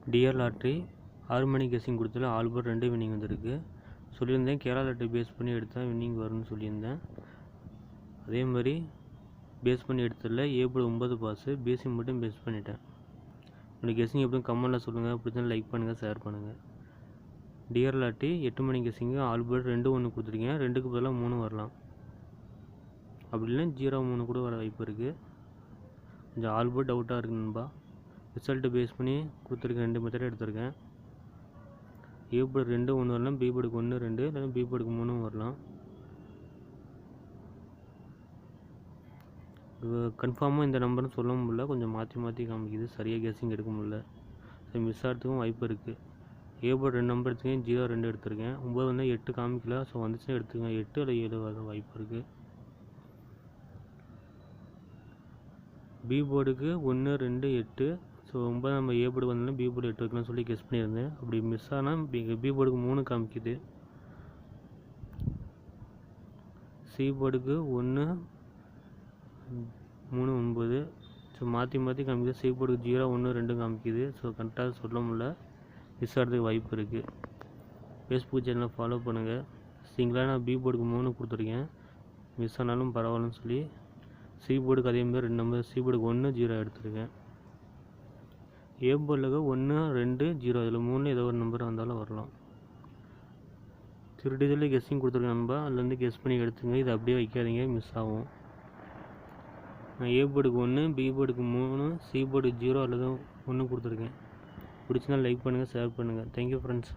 TR lottery 6 மணி guessing கொடுத்ததில் all board 2 winning வந்திருக்கு. சொல்லியிருந்தேன் Kerala lottery base பண்ணி எடுத்தால் வின்னிங் வரும்னு சொல்லியிருந்தேன். அதே மாதிரி பேஸ் பண்ணி எடுத்ததில் ஏ போர்டு 9 பாஸு, பிசி மட்டும் பேஸ் பண்ணிட்டேன். என்னோடய கெஸ்ஸிங் எப்படியும் கமெண்ட்டில் சொல்லுங்கள், பிடிச்சா லைக் பண்ணுங்கள், ஷேர் பண்ணுங்கள். டிஆர் லாட்ரி 8 மணி கெஸ்ஸிங்கு ஆல் போர்டு 2 1 கொடுத்துருக்கேன். 2க்கு பதிலாக 3 வரலாம், அப்படி இல்லைன்னா 0 3 கூட வர வாய்ப்பு இருக்குது. கொஞ்சம் ஆல் போர்டு டவுட்டாக இருக்குது நண்பா. ரிசல்ட்டு பேஸ் பண்ணி கொடுத்துருக்கேன், 2 மெத்தட் எடுத்திருக்கேன். ஏ போர்டு 2 1 வரலாம், பி போர்டுக்கு 1 2, இல்லைன்னா பி போர்டுக்கு 3 வரலாம். கன்ஃபார்மாக இந்த நம்பர்னு சொல்ல முடியல, கொஞ்சம் மாற்றி காமிக்குது, சரியாக கெஸ்ஸிங் எடுக்க முடியல. சரி, மிஸ் ஆகிறதுக்கும் வாய்ப்பு இருக்குது. ஏ போர்டு 2 நம்பர் எடுத்துருக்கேன், 0 2 எடுத்திருக்கேன். 9 வந்து 8 காமிக்கல, ஸோ வந்துச்சுன்னா எடுத்துக்கேன். 8 இல்லை 7 வர வாய்ப்பு இருக்குது. பி போர்டுக்கு 1 2 8, ஸோ 9 நம்ம ஏ போர்டு வந்தோம்னா பி போர்டு 8 வைக்கலாம்னு சொல்லி கெஸ் பண்ணியிருந்தேன். அப்படி மிஸ் ஆனால் பி போர்டுக்கு 3 காமிக்குது. சி போர்டுக்கு 1 3 9, ஸோ மாற்றி காமிக்குது. சி போர்டுக்கு 0 1 2 காமிக்குது. ஸோ கரெக்டாக சொல்ல முடியல, மிஸ் ஆகிறதுக்கு வாய்ப்பு இருக்குது. ஃபேஸ்புக் சேனலை ஃபாலோ பண்ணுங்கள். சிங்கிளாக நான் பி போர்டுக்கு 3 கொடுத்துருக்கேன், மிஸ் ஆனாலும் பரவாயில்லன்னு சொல்லி. சி போர்டுக்கு அதேமாதிரி 2 நம்பர், சி போர்டுக்கு 1 0 எடுத்துருக்கேன். ஏ போர்டில் 1 2 0, இதில் 3 ஏதோ ஒரு நம்பர் வந்தாலும் வரலாம். திருடிதில் கெஸ்ஸிங் கொடுத்துருக்கேன் நண்பா, அதுலேருந்து கெஸ் பண்ணி எடுத்துங்க. இதை அப்படியே வைக்காதீங்க, மிஸ் ஆகும். நான் ஏ போர்டுக்கு 1, பி போர்டுக்கு 3, சி போர்டுக்கு 0 அல்லது 1 கொடுத்துருக்கேன். பிடிச்சிருந்தா லைக் பண்ணுங்கள், ஷேர் பண்ணுங்கள். Thank you friends.